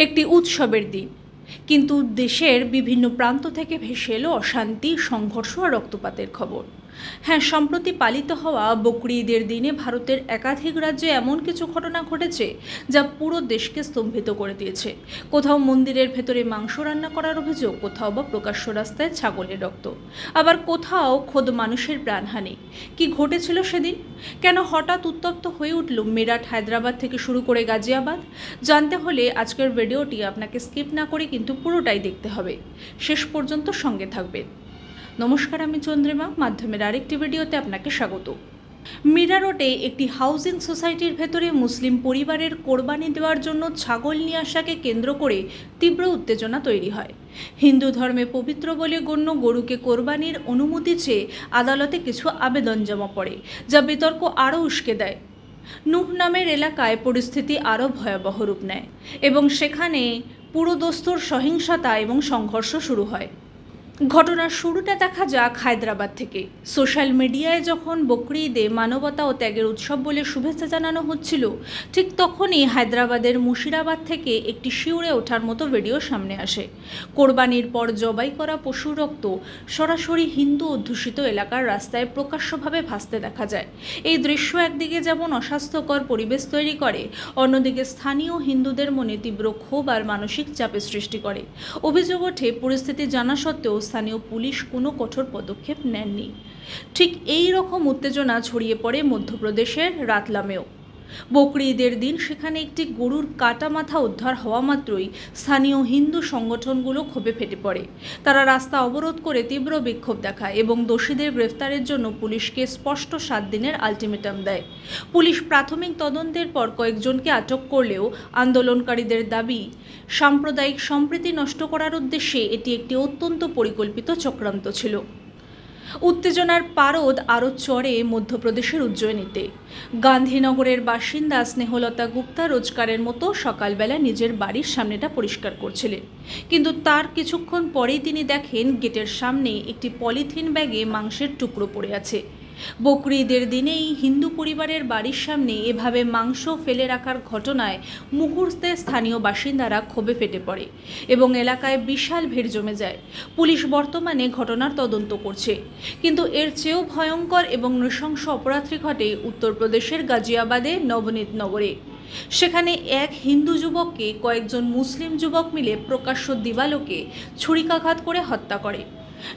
একটি উৎসবের দিন, কিন্তু দেশের বিভিন্ন প্রান্ত থেকে ভেসে এলো অশান্তি, সংঘর্ষ আর রক্তপাতের খবর। হ্যাঁ, সম্প্রতি পালিত হওয়া বকরি ঈদের দিনে ভারতের একাধিক রাজ্যে এমন কিছু ঘটনা ঘটেছে যা পুরো দেশকে স্তম্ভিত করে দিয়েছে। কোথাও মন্দিরের ভেতরে মাংস রান্না করার অভিযোগ, কোথাও বা প্রকাশ্য রাস্তায় ছাগলের রক্ত, আবার কোথাও খোদ মানুষের প্রাণহানি। কি ঘটেছিল সেদিন? কেন হঠাৎ উত্তপ্ত হয়ে উঠল মেরাঠ, হায়দ্রাবাদ থেকে শুরু করে গাজিয়াবাদ? জানতে হলে আজকের ভিডিওটি আপনাকে স্কিপ না করে কিন্তু পুরোটাই দেখতে হবে। শেষ পর্যন্ত সঙ্গে থাকবেন। নমস্কার, আমি চন্দ্রিমা, মাধ্যমের আরেকটি ভিডিওতে আপনাকে স্বাগত। মীরা রোডে একটি হাউজিং সোসাইটির ভেতরে মুসলিম পরিবারের কোরবানি দেওয়ার জন্য ছাগল নিয়ে আসাকে কেন্দ্র করে তীব্র উত্তেজনা তৈরি হয়। হিন্দু ধর্মে পবিত্র বলে গণ্য গরুকে কোরবানির অনুমতি চেয়ে আদালতে কিছু আবেদন জমা পড়ে, যা বিতর্ক আরও উস্কে দেয়। নুহ নামের এলাকায় পরিস্থিতি আরও ভয়াবহ রূপ নেয় এবং সেখানে পুরোদস্তুর সহিংসতা এবং সংঘর্ষ শুরু হয়। ঘটনার শুরুটা দেখা যাক হায়দ্রাবাদ থেকে। সোশ্যাল মিডিয়ায় যখন বকরি ঈদে মানবতা ও ত্যাগের উৎসব বলে শুভেচ্ছা জানানো হচ্ছিল, ঠিক তখনই হায়দ্রাবাদের মুশিরাবাদ থেকে একটি শিউরে ওঠার মতো ভিডিও সামনে আসে। কোরবানির পর জবাই করা পশুর রক্ত সরাসরি হিন্দু অধ্যুষিত এলাকার রাস্তায় প্রকাশ্যভাবে ভাসতে দেখা যায়। এই দৃশ্য একদিকে যেমন অস্বাস্থ্যকর পরিবেশ তৈরি করে, অন্যদিকে স্থানীয় হিন্দুদের মনে তীব্র ক্ষোভ আর মানসিক চাপের সৃষ্টি করে। অভিযোগ ওঠে, পরিস্থিতি জানা সত্ত্বেও স্থানীয় পুলিশ কোনো কঠোর পদক্ষেপ নেননি। ঠিক এই রকম উত্তেজনা ছড়িয়ে পড়ে মধ্যপ্রদেশের রাতলামেও। বকরি ঈদের দিন সেখানে একটি গরুর কাটা মাথা উদ্ধার হওয়া মাত্রই স্থানীয় হিন্দু সংগঠনগুলো ক্ষোভে ফেটে পড়ে। তারা রাস্তা অবরোধ করে তীব্র বিক্ষোভ দেখায় এবং দোষীদের গ্রেফতারের জন্য পুলিশকে স্পষ্ট 7 দিনের আলটিমেটাম দেয়। পুলিশ প্রাথমিক তদন্তের পর কয়েকজনকে আটক করলেও আন্দোলনকারীদের দাবি, সাম্প্রদায়িক সম্প্রীতি নষ্ট করার উদ্দেশ্যে এটি একটি অত্যন্ত পরিকল্পিত চক্রান্ত ছিল। উত্তেজনার পারদ আরও চড়ে মধ্যপ্রদেশের উজ্জয়িনীতে। গান্ধীনগরের বাসিন্দা স্নেহলতা গুপ্তা রোজকারের মতো সকালবেলা নিজের বাড়ির সামনেটা পরিষ্কার করছিলেন, কিন্তু তার কিছুক্ষণ পরেই তিনি দেখেন গেটের সামনে একটি পলিথিন ব্যাগে মাংসের টুকরো পড়ে আছে। বকরি ঈদের দিনেই হিন্দু পরিবারের বাড়ির সামনে এভাবে মাংস ফেলে রাখার ঘটনায় মুহূর্তে স্থানীয় বাসিন্দারা ক্ষোভে ফেটে পড়ে এবং এলাকায় বিশাল ভিড় জমে যায়। পুলিশ বর্তমানে ঘটনার তদন্ত করছে, কিন্তু এর চেয়েও ভয়ঙ্কর এবং নৃশংস অপরাধটি ঘটে উত্তরপ্রদেশের গাজিয়াবাদে নবনীত নগরে। সেখানে এক হিন্দু যুবককে কয়েকজন মুসলিম যুবক মিলে প্রকাশ্য দিবালোকে ছুরিকাঘাত করে হত্যা করে।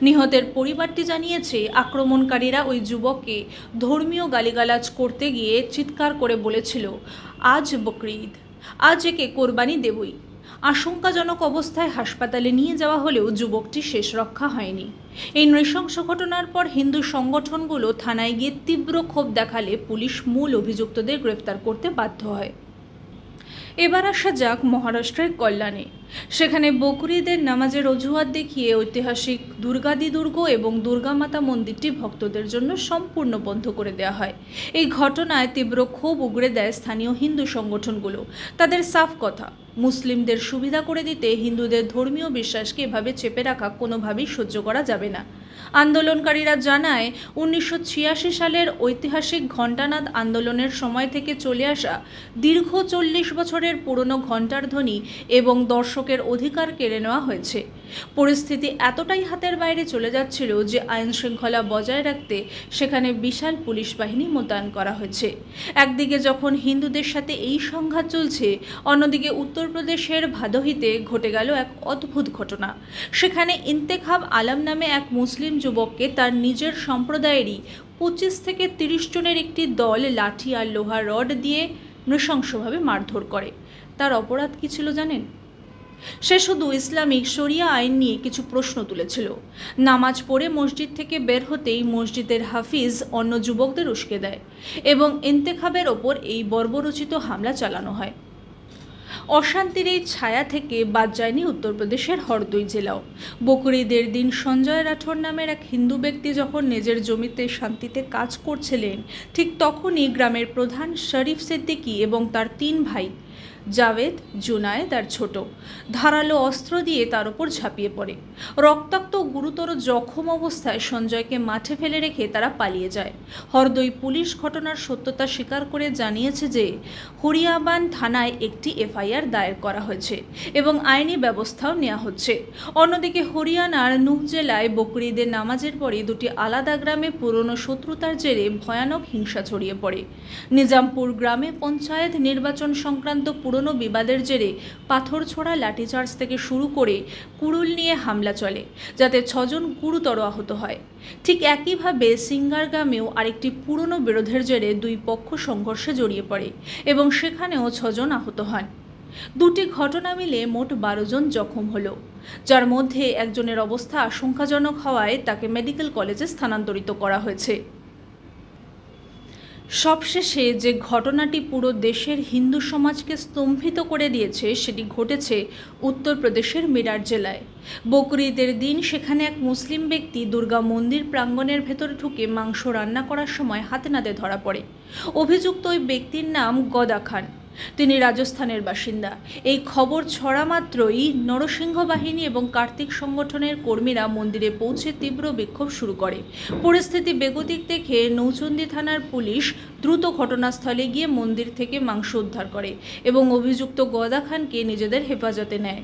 নিহতের পরিবারটি জানিয়েছে, আক্রমণকারীরা ওই যুবককে ধর্মীয় গালিগালাজ করতে গিয়ে চিৎকার করে বলেছিল, আজ বকরি ঈদ, আজ একে কোরবানি দেবই। আশঙ্কাজনক অবস্থায় হাসপাতালে নিয়ে যাওয়া হলেও যুবকটি শেষ রক্ষা হয়নি। এই নৃশংস ঘটনার পর হিন্দু সংগঠনগুলো থানায় গিয়ে তীব্র ক্ষোভ দেখালে পুলিশ মূল অভিযুক্তদের গ্রেফতার করতে বাধ্য হয়। এবার আসা যাক মহারাষ্ট্রের কল্যাণে। সেখানে বকরি ঈদের নামাজের অজুহাত দেখিয়ে ঐতিহাসিক দুর্গাদি দুর্গ এবং দুর্গামাতা মন্দিরটি ভক্তদের জন্য সম্পূর্ণ বন্ধ করে দেওয়া হয়। এই ঘটনায় তীব্র ক্ষোভ উগরে দেয় স্থানীয় হিন্দু সংগঠনগুলো। তাদের সাফ কথা, মুসলিমদের সুবিধা করে দিতে হিন্দুদের ধর্মীয় বিশ্বাসকে এভাবে চেপে রাখা কোনোভাবেই সহ্য করা যাবে না। আন্দোলনকারীরা জানায়, 1986 সালের ঐতিহাসিক ঘণ্টানাদ আন্দোলনের সময় থেকে চলে আসা দীর্ঘ 40 বছরের পুরনো ঘণ্টার ধ্বনি এবং দর্শকের অধিকার কেড়ে নেওয়া হয়েছে। পরিস্থিতি এতটাই হাতের বাইরে চলে যাচ্ছিল যে আইন শৃঙ্খলা বজায় রাখতে সেখানে বিশাল পুলিশ বাহিনী মোতায়েন করা হয়েছে। একদিকে যখন হিন্দুদের সাথে এই সংঘাত চলছে, অন্যদিকে উত্তরপ্রদেশের ভাদোহিতে ঘটে গেল এক অদ্ভুত ঘটনা। সেখানে ইন্তেখাব আলম নামে এক মুসলিম যুবককে তার নিজের সম্প্রদায়েরই 25 থেকে 30 জনের একটি দল লাঠি আর লোহার রড দিয়ে নৃশংসভাবে মারধর করে। তার অপরাধ কী ছিল জানেন? সে শুধু ইসলামিক শরিয়া আইন নিয়ে কিছু প্রশ্ন তুলেছিল। নামাজ পড়ে মসজিদ থেকে বের হতেই মসজিদের হাফিজ অন্য যুবকদের উস্কে দেয় এবং ইন্তেখাবের ওপর এই বর্বরোচিত হামলা চালানো হয়। অশান্তির এই ছায়া থেকে বাদ যায়নি উত্তরপ্রদেশের হরদই জেলাও। বকরি ঈদের দিন সঞ্জয় রাঠোর নামের এক হিন্দু ব্যক্তি যখন নিজের জমিতে শান্তিতে কাজ করছিলেন, ঠিক তখনই গ্রামের প্রধান শরীফ সিদ্দিকী এবং তার 3 ভাই জাভেদ, জুনায়েদ আর ছোট ধারালো অস্ত্র দিয়ে তার উপর ঝাঁপিয়ে পড়ে। রক্তাক্ত গুরুতর জখম অবস্থায় সঞ্জয়কে মাঠে ফেলে রেখে তারা পালিয়ে যায়। হরদই পুলিশ ঘটনার সত্যতা স্বীকার করে জানিয়েছে যে হরিয়াবান থানায় একটি এফআইআর দায়ের করা হয়েছে এবং আইনি ব্যবস্থাও নেওয়া হচ্ছে। অন্যদিকে হরিয়ানার নুহ জেলায় বকরি ঈদের নামাজের পরে দুটি আলাদা গ্রামে পুরনো শত্রুতার জেরে ভয়ানক হিংসা ছড়িয়ে পড়ে। নিজামপুর গ্রামে পঞ্চায়েত নির্বাচন সংক্রান্ত পুরনো বিবাদের জেরে পাথর ছোড়া, লাঠিচার্জ থেকে শুরু করে কুড়ুল নিয়ে হামলা চলে, যাতে 6 জন গুরুতর আহত হয়। ঠিক একইভাবে সিঙ্গার গ্রামেও আরেকটি পুরনো বিরোধের জেরে দুই পক্ষ সংঘর্ষে জড়িয়ে পড়ে এবং সেখানেও 6 জন আহত হন। দুটি ঘটনা মিলে মোট 12 জন জখম হলো, যার মধ্যে একজনের অবস্থা আশঙ্কাজনক হওয়ায় তাকে মেডিকেল কলেজে স্থানান্তরিত করা হয়েছে। সবশেষে যে ঘটনাটি পুরো দেশের হিন্দু সমাজকে স্তম্ভিত করে দিয়েছে সেটি ঘটেছে উত্তরপ্রদেশের মিরাট জেলায়। বকরি ঈদের দিন সেখানে এক মুসলিম ব্যক্তি দুর্গা মন্দির প্রাঙ্গণের ভেতর ঢুকে মাংস রান্না করার সময় হাতে নাতে ধরা পড়ে। অভিযুক্ত ওই ব্যক্তির নাম গদা খান। তিনি রাজস্থানের বাসিন্দা। এই খবর ছড়া মাত্রই নরসিংহ বাহিনী এবং কার্তিক সংগঠনের কর্মীরা মন্দিরে পৌঁছে তীব্র বিক্ষোভ শুরু করে। পরিস্থিতি বেগতিক দেখে নৌচন্ডী থানার পুলিশ দ্রুত ঘটনাস্থলে গিয়ে মন্দির থেকে মাংস উদ্ধার করে এবং অভিযুক্ত গদা খানকে নিজেদের হেফাজতে নেয়।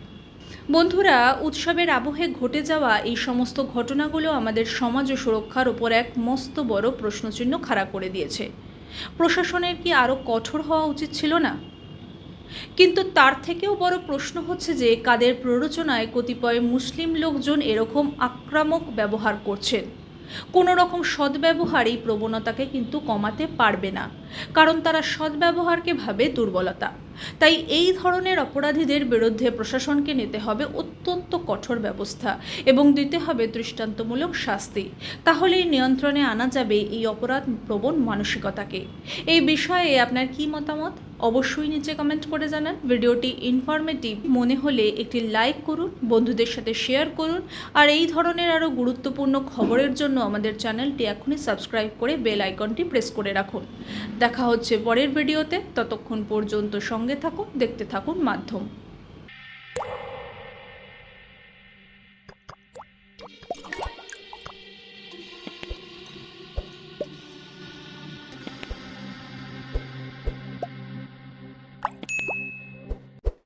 বন্ধুরা, উৎসবের আবহে ঘটে যাওয়া এই সমস্ত ঘটনাগুলো আমাদের সমাজ ও সুরক্ষার ওপর এক মস্ত বড় প্রশ্নচিহ্ন খাড়া করে দিয়েছে। প্রশাসনের কি আরও কঠোর হওয়া উচিত ছিল না? কিন্তু তার থেকেও বড় প্রশ্ন হচ্ছে যে কাদের প্ররোচনায় কতিপয় মুসলিম লোকজন এরকম আক্রামক ব্যবহার করছেন। কোনো রকম সদ্ব্যবহার এই প্রবণতাকে কিন্তু কমাতে পারবে না, কারণ তারা সদ্ব্যবহারকে ভাবে দুর্বলতা। তাই এই ধরনের অপরাধীদের বিরুদ্ধে প্রশাসনকে নিতে হবে অত্যন্ত কঠোর ব্যবস্থা এবং দিতে হবে দৃষ্টান্তমূলক শাস্তি। তাহলেই নিয়ন্ত্রণে আনা যাবে এই অপরাধ প্রবণ মানসিকতাকে। এই বিষয়ে আপনার কি মতামত অবশ্যই নিচে কমেন্ট করে জানান। ভিডিওটি ইনফরমেটিভ মনে হলে একটি লাইক করুন, বন্ধুদের সাথে শেয়ার করুন, আর এই ধরনের আরও গুরুত্বপূর্ণ খবরের জন্য আমাদের চ্যানেলটি এখনই সাবস্ক্রাইব করে বেল আইকনটি প্রেস করে রাখুন। দেখা হচ্ছে পরের ভিডিওতে। ততক্ষণ পর্যন্ত সঙ্গে থাকুন, দেখতে থাকুন মাধ্যম।